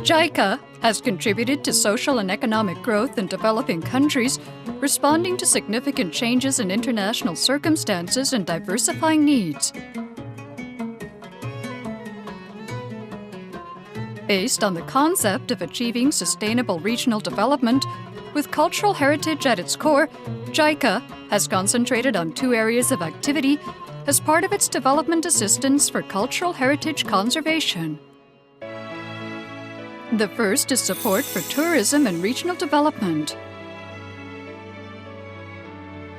JICA has contributed to social and economic growth in developing countries, responding to significant changes in international circumstances and diversifying needs. Based on the concept of achieving sustainable regional development, with cultural heritage at its core, JICA has concentrated on two areas of activity as part of its development assistance for cultural heritage conservation. The first is support for tourism and regional development.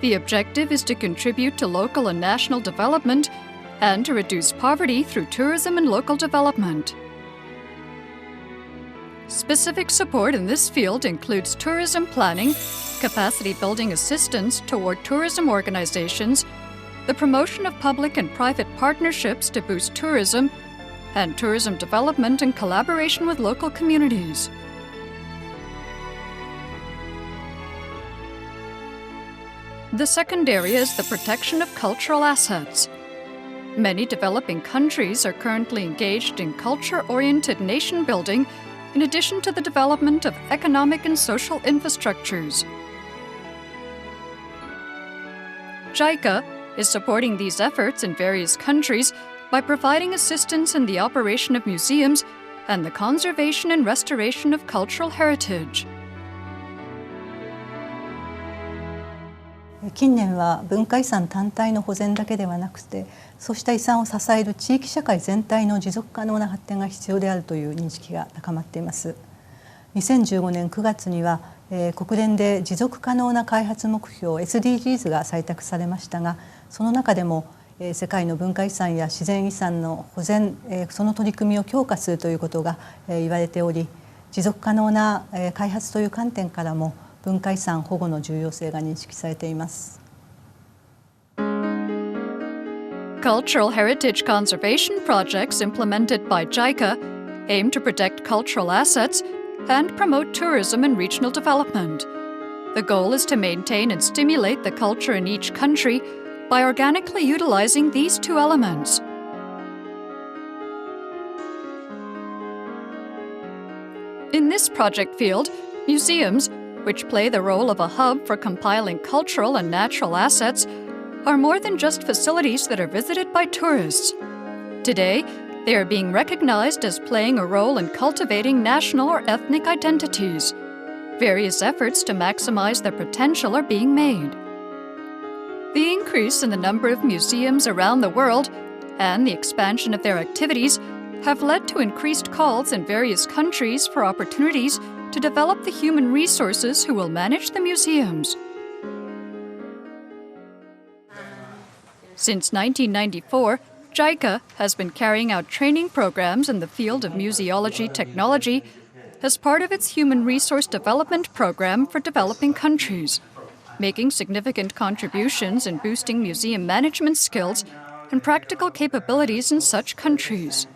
The objective is to contribute to local and national development and to reduce poverty through tourism and local development. Specific support in this field includes tourism planning, capacity building assistance toward tourism organizations, the promotion of public and private partnerships to boost tourism, and tourism development in collaboration with local communities. The second area is the protection of cultural assets. Many developing countries are currently engaged in culture-oriented nation building in addition to the development of economic and social infrastructures. JICA is supporting these efforts in various countries by providing assistance in the operation of museums and the conservation and restoration of cultural heritage. 近年は文化遺産単体の保全だけではなくて、そうした遺産を支える地域社会全体の持続可能な発展が必要であるという認識が高まっています。2015年9月には、国連で持続可能な開発目標 SDGs が採択されましたが、その中でも世界の文化遺産や自然遺産の保全、その取り組みを強化するということが言われており、持続可能な開発という観点からも文化遺産保護の重要性が認識されています。Cultural heritage conservation projects implemented by JICA aim to protect cultural assets and promote tourism and regional development. The goal is to maintain and stimulate the culture in each country by organically utilizing these two elements. In this project field, museums, which play the role of a hub for compiling cultural and natural assets, are more than just facilities that are visited by tourists. Today, they are being recognized as playing a role in cultivating national or ethnic identities. Various efforts to maximize their potential are being made. The increase in the number of museums around the world and the expansion of their activities have led to increased calls in various countries for opportunities to develop the human resources who will manage the museums. Since 1994, JICA has been carrying out training programs in the field of museology technology as part of its human resource development program for developing countries, making significant contributions in boosting museum management skills and practical capabilities in such countries.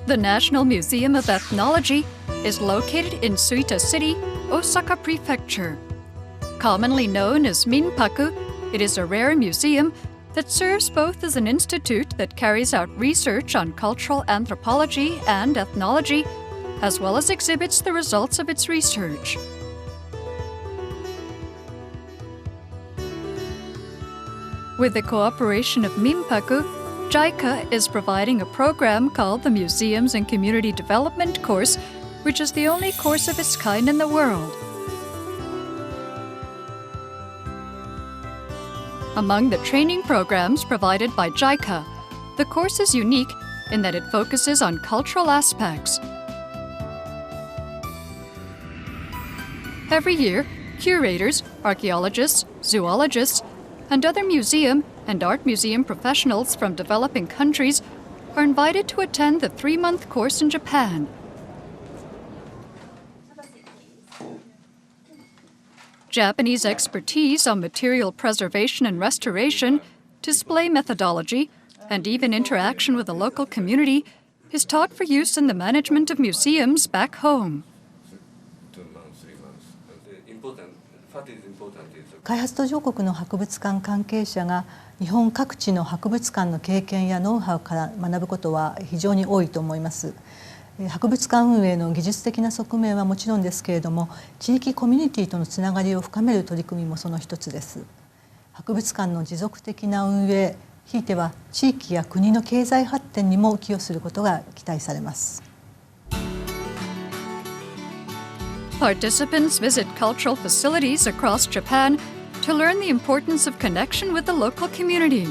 The National Museum of Ethnology is located in Suita City, Osaka Prefecture. Commonly known as Minpaku, it is a rare museum that serves both as an institute that carries out research on cultural anthropology and ethnology, as well as exhibits the results of its research. With the cooperation of Minpaku, JICA is providing a program called the Museums and Community Development course, which is the only course of its kind in the world. Among the training programs provided by JICA, the course is unique in that it focuses on cultural aspects. Every year, curators, archaeologists, zoologists, and other museum and art museum professionals from developing countries are invited to attend the 3-month course in Japan. Japanese expertise on material preservation and restoration, display methodology, and even interaction with the local community is taught for use in the management of museums back home. 開発途上国の博物館関係者が日本各地の博物館の経験やノウハウから学ぶことは非常に多いと思います。博物館運営の技術的な側面はもちろんですけれども、地域コミュニティとのつながりを深める取り組みもその一つです。博物館の持続的な運営、ひいては地域や国の経済発展にも寄与することが期待されます。Participants visit cultural facilities across Japan to learn the importance of connection with the local community.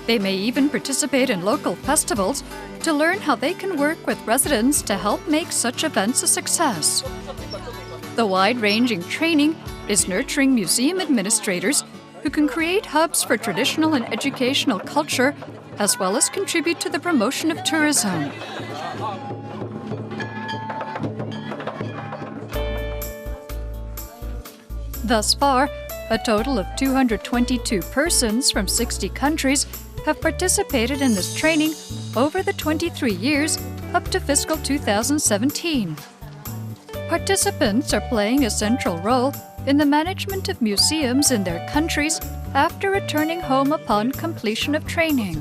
They may even participate in local festivals to learn how they can work with residents to help make such events a success. The wide-ranging training is nurturing museum administrators who can create hubs for traditional and educational culture, as well as contribute to the promotion of tourism. Thus far, a total of 222 persons from 60 countries have participated in this training over the 23 years up to fiscal 2017. Participants are playing a central role in the management of museums in their countries after returning home upon completion of training.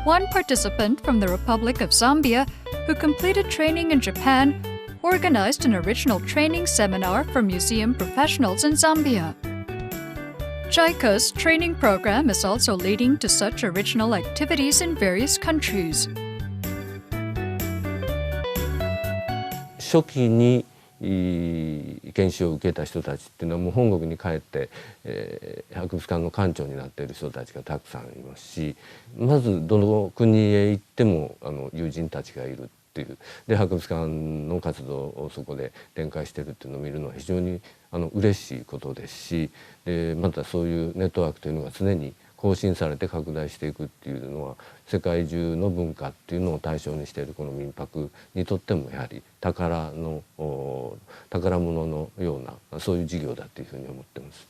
One participant from the Republic of Zambia who completed training in Japan organized an original training seminar for museum professionals in Zambia. JICA's training program is also leading to such original activities in various countries. 初期に研修を受けた人たちっていうのはもう本国に帰って、博物館の館長になっている人たちがたくさんいますし、まずどの国へ行っても友人たちがいるっていうで博物館の活動をそこで展開しているっていうのを見るのは非常に嬉しいことですし、またそういうネットワークというのが常に更新されて拡大していくっていうのは世界中の文化っていうのを対象にしているこの民泊にとってもやはり宝物のようなそういう事業だというふうに思っています。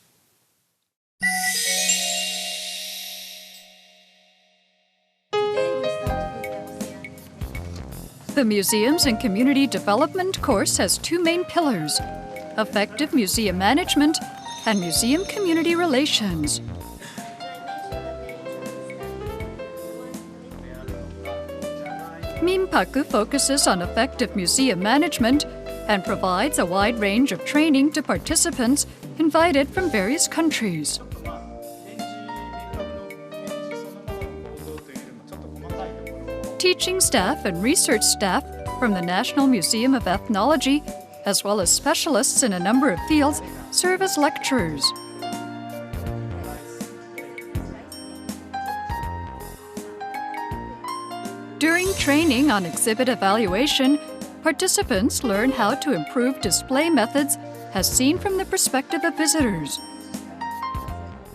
The Museums and Community Development course has two main pillars: effective museum management and museum community relations. Minpaku focuses on effective museum management and provides a wide range of training to participants invited from various countries. Teaching staff and research staff from the National Museum of Ethnology, as well as specialists in a number of fields, serve as lecturers. During training on exhibit evaluation, participants learn how to improve display methods as seen from the perspective of visitors.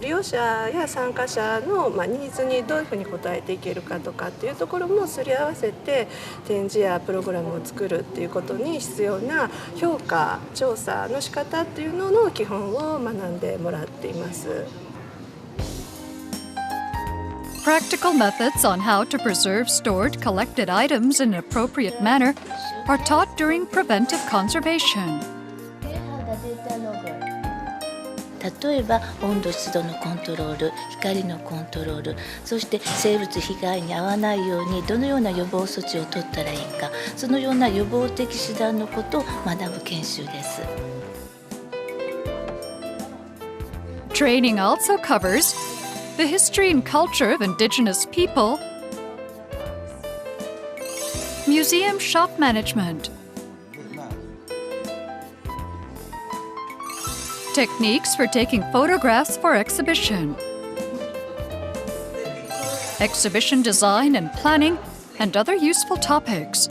利用者や参加者のニーズにどういうふうに応えていけるかとかっていうところもすり合わせて展示やプログラムを作るっていうことに必要な評価調査の仕方っていうのの基本を学んでもらっています。Practical methods on how to preserve stored collected items in an appropriate manner are taught during preventive conservation. 例えば温度湿度のコントロール、光のコントロール、そして生物被害に遭わないようにどのような予防措置を取ったらいいか、そのような予防的手段のことを学ぶ研修です。Training also covers the history and culture of indigenous people, museum shop management, techniques for taking photographs for exhibition, exhibition design and planning, and other useful topics.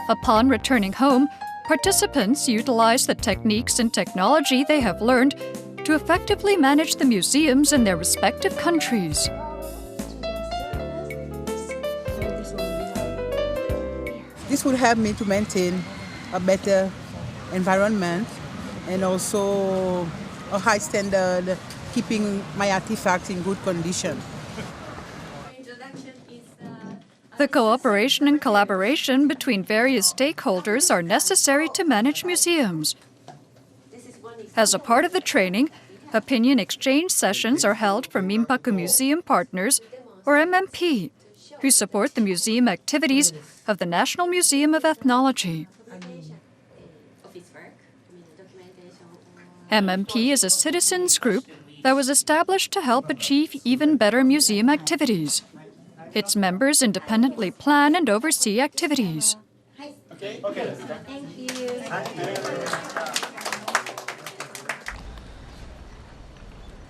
Upon returning home, participants utilize the techniques and technology they have learned to effectively manage the museums in their respective countries. This will help me to maintain a better environment and also a high standard, keeping my artifacts in good condition. The cooperation and collaboration between various stakeholders are necessary to manage museums. As a part of the training, opinion exchange sessions are held for Minpaku Museum Partners, or MMP, who support the museum activities of the National Museum of Ethnology. MMP is a citizens group that was established to help achieve even better museum activities. Its members independently plan and oversee activities.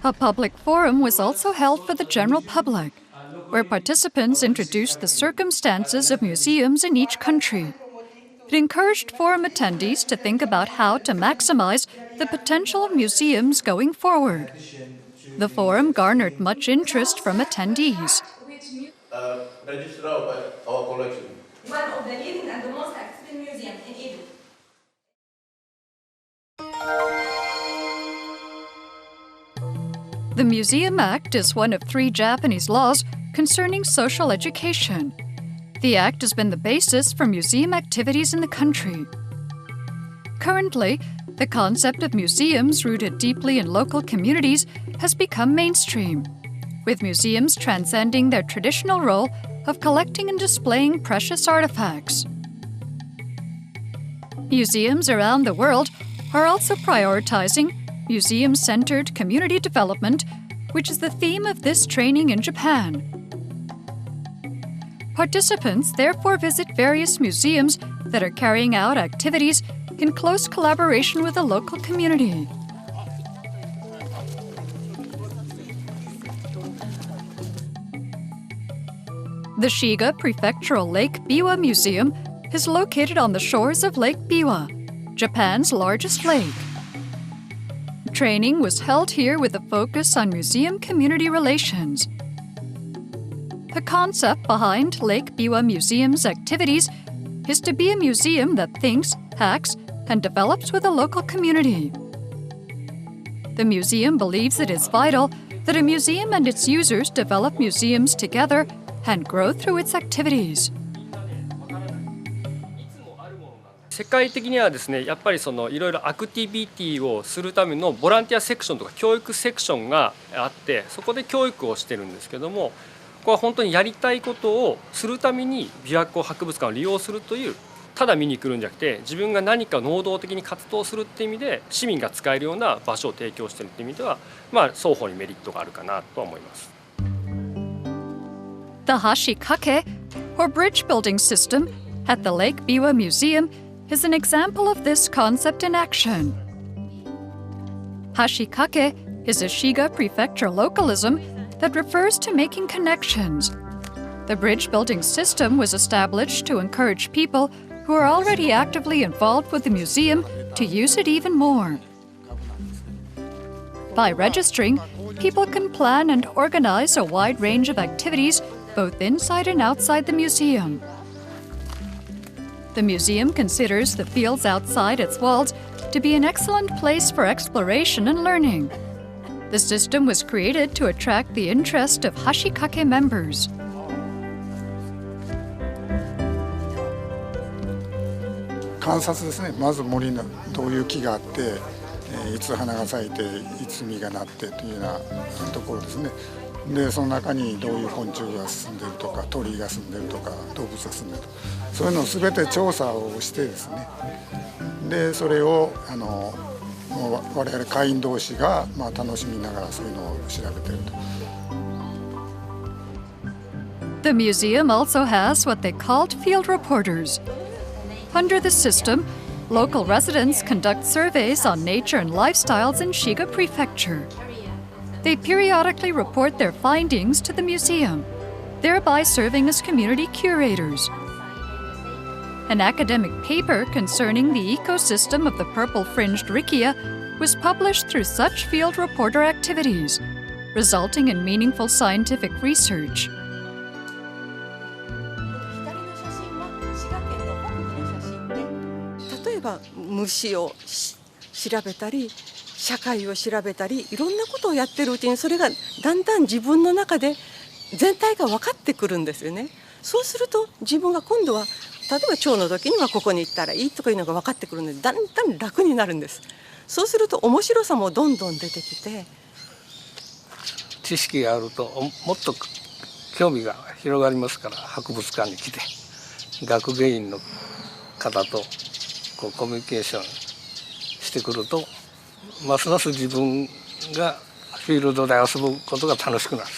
A public forum was also held for the general public, where participants introduced the circumstances of museums in each country. It encouraged forum attendees to think about how to maximize the potential of museums going forward. The forum garnered much interest from attendees. Register our collection. One of the leading and the most active museums in Egypt. The Museum Act is one of 3 Japanese laws concerning social education. The act has been the basis for museum activities in the country. Currently, the concept of museums rooted deeply in local communities has become mainstream, with museums transcending their traditional role of collecting and displaying precious artifacts. Museums around the world are also prioritizing museum-centered community development, which is the theme of this training in Japan. Participants therefore visit various museums that are carrying out activities in close collaboration with the local community. The Shiga Prefectural Lake Biwa Museum is located on the shores of Lake Biwa, Japan's largest lake. Training was held here with a focus on museum community relations. The concept behind Lake Biwa Museum's activities is to be a museum that thinks, acts, and develops with a local community. The museum believes it is vital that a museum and its users develop museums together and grow through its activities. 世界的にはですね、やっぱりいろいろアクティビティをするためのボランティアセクションとか教育セクションがあって、そこで教育をしてるんですけども、ここは本当にやりたいことをするために琵琶湖博物館を利用するという、ただ見に来るんじゃなくて、自分が何か能動的に活動するっていう意味で市民が使えるような場所を提供しているっていう意味では、双方にメリットがあるかなとは思います。The hashikake, or bridge building system, at the Lake Biwa Museum is an example of this concept in action. Hashikake is a Shiga prefecture localism that refers to making connections. The bridge building system was established to encourage people who are already actively involved with the museum to use it even more. By registering, people can plan and organize a wide range of activities both inside and outside the museum. The museum considers the fields outside its walls to be an excellent place for exploration and learning. The system was created to attract the interest of hashikake members. 観察ですね。まず森のどういう木があって、いつ花が咲いていつ実がなってというようなところですね。でその中にどういう昆虫が住んでるとか鳥が住んでるとか動物が住んでるとかそういうのを全て調査をしてですね。でそれを我々会員同士が楽しみながらそういうのを調べてると。The museum also has what they called field reporters. Under the system, local residents conduct surveys on nature and lifestyles in Shiga Prefecture. They periodically report their findings to the museum, thereby serving as community curators. An academic paper concerning the ecosystem of the purple-fringed riccia was published through such field reporter activities, resulting in meaningful scientific research. 例えば虫を調べたり社会を調べたりいろんなことをやってるうちにそれがだんだん自分の中で全体が分かってくるんですよね。そうすると自分が今度は例えば腸の時にはここに行ったらいいとかいうのが分かってくるのでだんだん楽になるんです。そうすると面白さもどんどん出てきて、知識があるともっと興味が広がりますから、博物館に来て学芸員の方とコミュニケーションしてくるとますます自分がフィールドで遊ぶことが楽しくなる。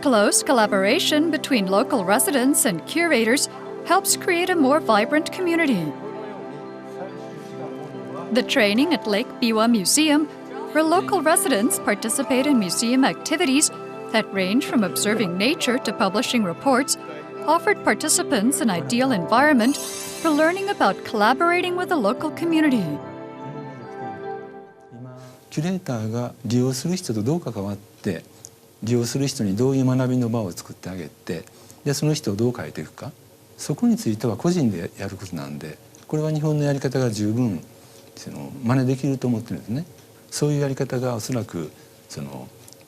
Close collaboration between local residents and curators helps create a more vibrant community. The training at Lake Biwa Museum, where local residents participate in museum activities that range from observing nature to publishing reports, offered participants an ideal environment for learning about collaborating with the local community. キュレーターが利用する人とどう関わって利用する人にどういう学びの場を作ってあげて、でその人をどう変えていくか、そこについては個人でやることなんで、これは日本のやり方が十分真似できると思ってるんですね。そういうやり方がおそらく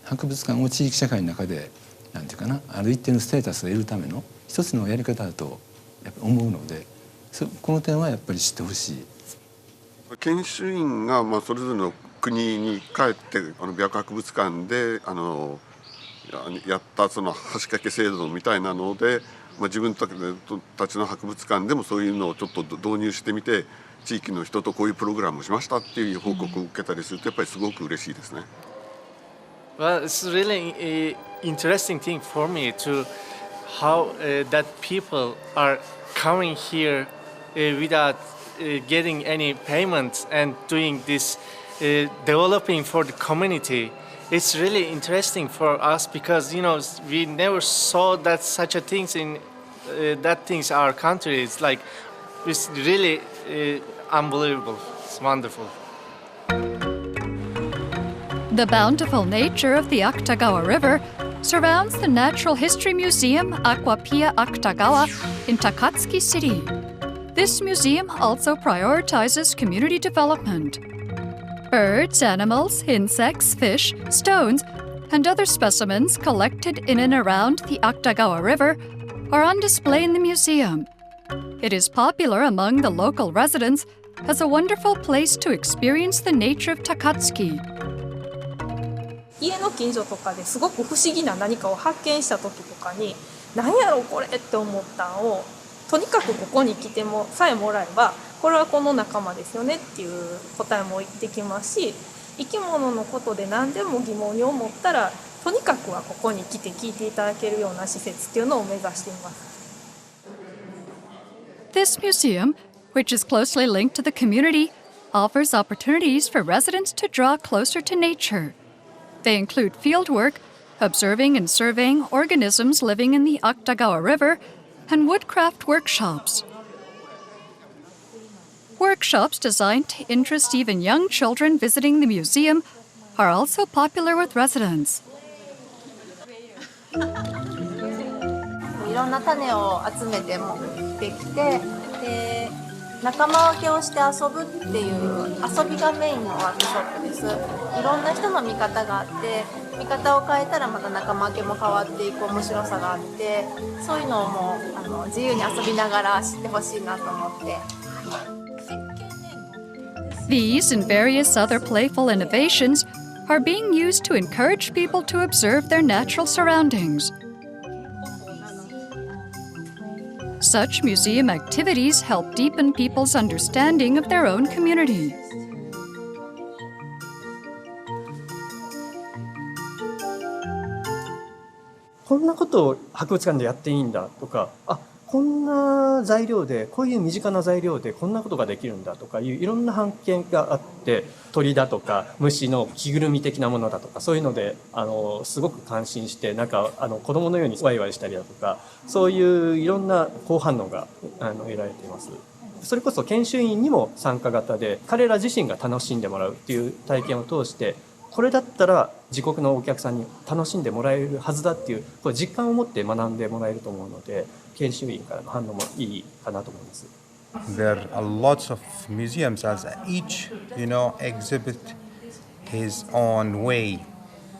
博物館を地域社会の中でなんていうかな、ある一定のステータスを得るための一つのやり方だとやっぱ思うので、この点はやっぱり知ってほしい。研修員がそれぞれの国に帰って白博物館でやったその橋掛け制度みたいなので、自分たちの博物館でもそういうのをちょっと導入してみて、地域の人とこういうプログラムをしましたっていう報告を受けたりするとやっぱりすごく嬉しいですね。Well, it's really an interesting thing for me to how that people are coming here without getting any payments and doing this developing for the community. It's really interesting for us because we never saw that such a things in that things our country. It's like it's really unbelievable. It's wonderful. The bountiful nature of the Akutagawa River surrounds the Natural History Museum Aquapia Akutagawa in Takatsuki City. This museum also prioritizes community development. Birds, animals, insects, fish, stones, and other specimens collected in and around the Akutagawa River are on display in the museum. It is popular among the local residents as a wonderful place to experience the nature of Takatsuki. 家の近所とかですごく不思議な何かを発見した時とかに何やろこれって思ったのをとにかくここに来てもさえもらえばこれはこの仲間ですよねっていう答えもできますし、生き物のことで何でも疑問に思ったらとにかくはここに来て聞いていただけるような施設っていうのを目指しています。This museum, which is closely linked to the community, offers opportunities for residents to draw closer to nature. They include fieldwork, observing and surveying organisms living in the Akutagawa River, and woodcraft workshops. Workshops designed to interest even young children visiting the museum are also popular with residents. いろんな種を集めて持ってきて、で仲間分けをして遊ぶっていう遊びがメインのワークショップです。いろんな人の見方があって、見方を変えたらまた仲間分けも変わっていく面白さがあって、そういうのをもう自由に遊びながら知ってほしいなと思って。These and various other playful innovations are being used to encourage people to observe their natural surroundings. Such museum activities help deepen people's understanding of their own community. こんなことを博物館でやっていいんだとか、こんな材料でこういう身近な材料でこんなことができるんだとかいういろんな発見があって、鳥だとか虫の着ぐるみ的なものだとかそういうのですごく感心して、なんか子供のようにワイワイしたりだとか、そういういろんな好反応が得られています。それこそ研修員にも参加型で、彼ら自身が楽しんでもらうっていう体験を通して、これだったら自国のお客さんに楽しんでもらえるはずだっていうこれ実感を持って学んでもらえると思うので、研修員からの反応もいいかなと思います。There are lots of museums as each exhibit his own way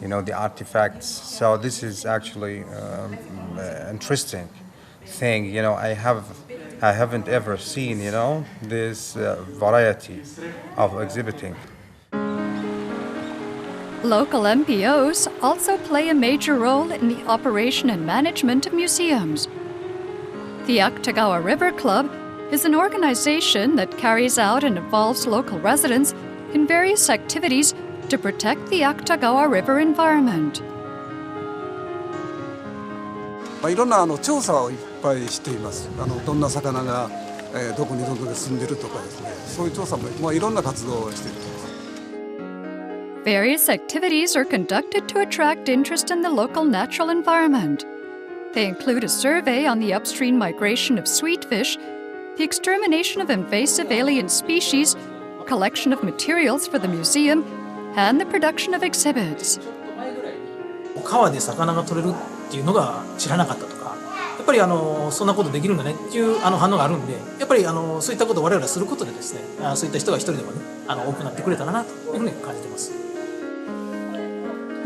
the artifacts. So this is actually interesting thing. I haven't ever seen, this variety of exhibiting. Local NPOs also play a major role in the operation and management of museums. The Yaktagawa River Club is an organization that carries out and involves local residents in various activities to protect the Yaktagawa River environment. いろんな調査をいっぱいしています。どんな魚がどこにどんだけ住んでるとかですね、そういう調査もいろんな活動をしています。Various activities are conducted to attract interest in the local natural environment. They include a survey on the upstream migration of sweetfish, the extermination of invasive alien species, collection of materials for the museum, and the production of exhibits. 川で魚が取れるっていうのが知らなかったとか、やっぱりそんなことできるんだねっていう反応があるんで、やっぱりそういったことを我々がすることでですね、そういった人が一人でもね多くなってくれたらなというふうに感じています。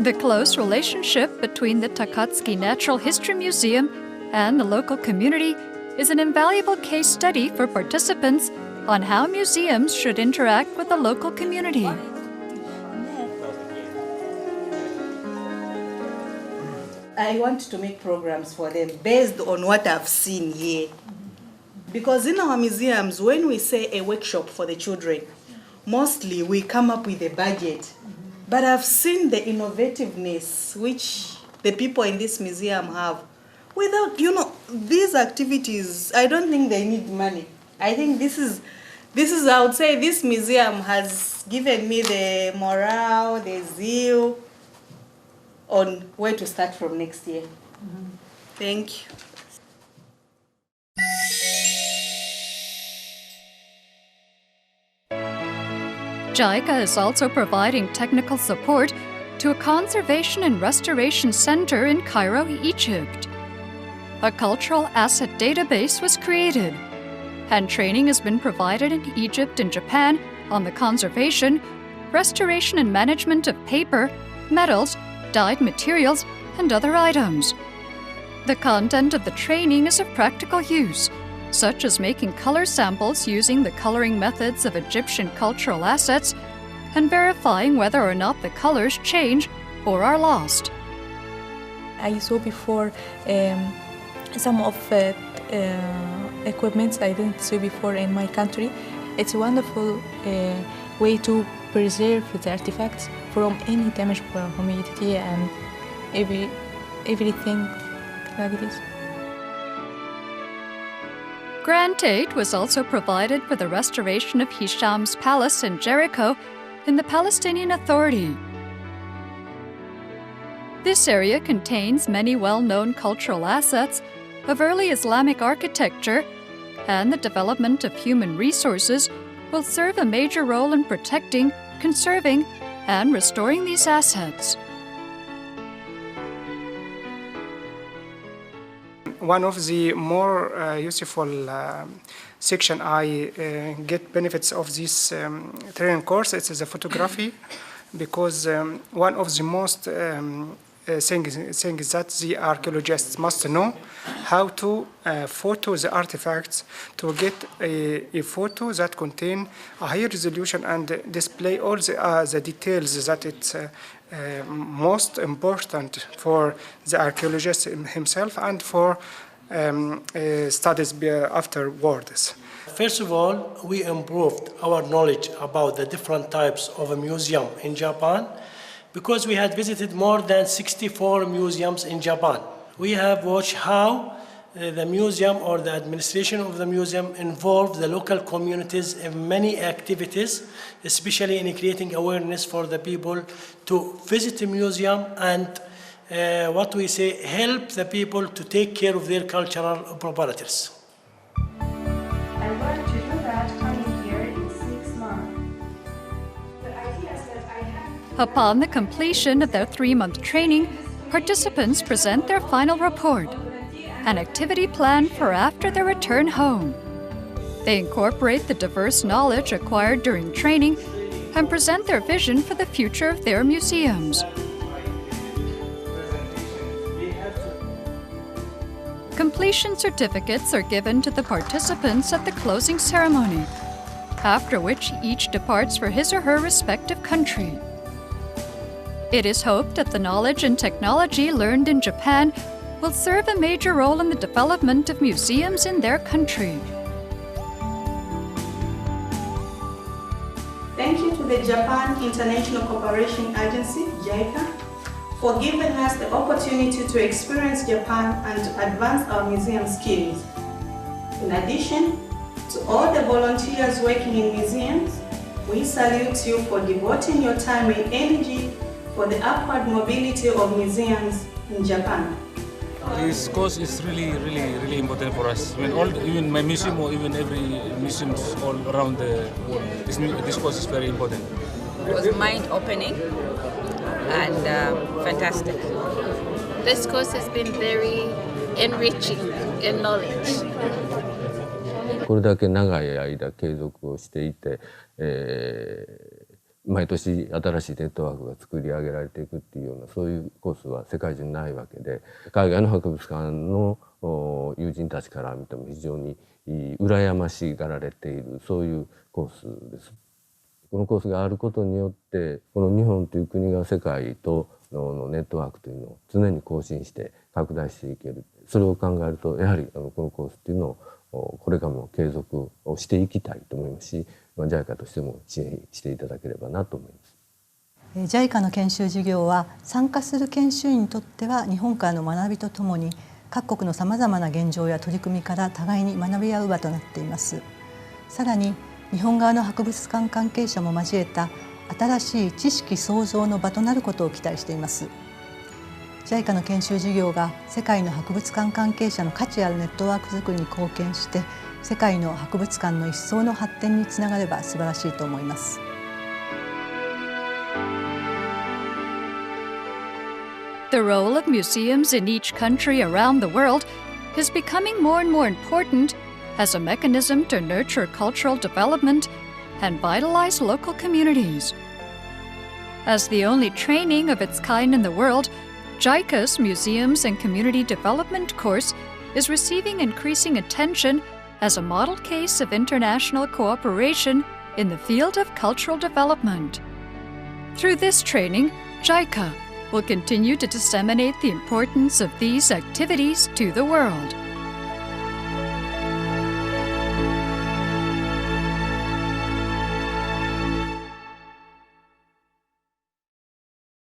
The close relationship between the Takatsuki Natural History Museum and the local community is an invaluable case study for participants on how museums should interact with the local community. I want to make programs for them based on what I've seen here. Because in our museums, when we say a workshop for the children, mostly we come up with a budget. But I've seen the innovativeness which the people in this museum have. Without, these activities, I don't think they need money. I think this is, I would say this museum has given me the morale, the zeal on where to start from next year. Thank you. JICA is also providing technical support to a conservation and restoration center in Cairo, Egypt. A cultural asset database was created, and training has been provided in Egypt and Japan on the conservation, restoration and management of paper, metals, dyed materials, and other items. The content of the training is of practical use, such as making color samples using the coloring methods of Egyptian cultural assets and verifying whether or not the colors change or are lost. I saw before some of equipment I didn't see before in my country. It's a wonderful way to preserve the artifacts from any damage from humidity and everything like this. Grant aid was also provided for the restoration of Hisham's palace in Jericho in the Palestinian Authority. This area contains many well-known cultural assets of early Islamic architecture, and the development of human resources will serve a major role in protecting, conserving, and restoring these assets. One of the more useful section I get benefits of this training course is the photography, because one of the most things that the archaeologists must know how to photo the artifacts to get a photo that contain a high resolution and display all the details that it's most important for the archaeologist himself and for studies afterwards. First of all, we improved our knowledge about the different types of a museum in Japan, because we had visited more than 64 museums in Japan. We have watched how the museum or the administration of the museum involved the local communities in many activities, especially in creating awareness for the people to visit the museum and what we say, help the people to take care of their cultural properties. I learned to do that coming here in 6 months. The ideas that I have. Upon the completion of their 3-month training, participants present their final report, an activity plan for after their return home. They incorporate the diverse knowledge acquired during training and present their vision for the future of their museums. Completion certificates are given to the participants at the closing ceremony, after which each departs for his or her respective country. It is hoped that the knowledge and technology learned in Japan will serve a major role in the development of museums in their country. Thank you to the Japan International Cooperation Agency, JICA, for giving us the opportunity to experience Japan and to advance our museum skills. In addition to all the volunteers working in museums, we salute you for devoting your time and energy for the upward mobility of museums in Japan. This course is really important for us. Even my museum or even every museum all around the world, this course is very important. It was mind-opening and fantastic. This course has been very enriching in knowledge. これだけ長い間継続をしていて、毎年新しいネットワークが作り上げられていくっていうようなそういうコースは世界中にないわけで、海外の博物館の友人たちから見ても非常に羨ましがられているそういうコースです。このコースがあることによってこの日本という国が世界とのネットワークというのを常に更新して拡大していける。それを考えるとやはりこのコースっていうのをこれからも継続をしていきたいと思いますし、JICA としても支援していただければなと思います。JICA の研修事業は参加する研修員にとっては日本からの学びとともに各国のさまざまな現状や取り組みから互いに学び合う場となっています。さらに日本側の博物館関係者も交えた新しい知識創造の場となることを期待しています。JICA の研修事業が世界の博物館関係者の価値あるネットワークづくりに貢献して世界の博物館の一層の発展につながれば素晴らしいと思います。The role of museums in each country around the world is becoming more and more important as a mechanism to nurture cultural development and vitalize local communities. As the only training of its kind in the world, JICA's Museums and Community Development course is receiving increasing attention as a model case of international cooperation in the field of cultural development. Through this training, JICA will continue to disseminate the importance of these activities to the world.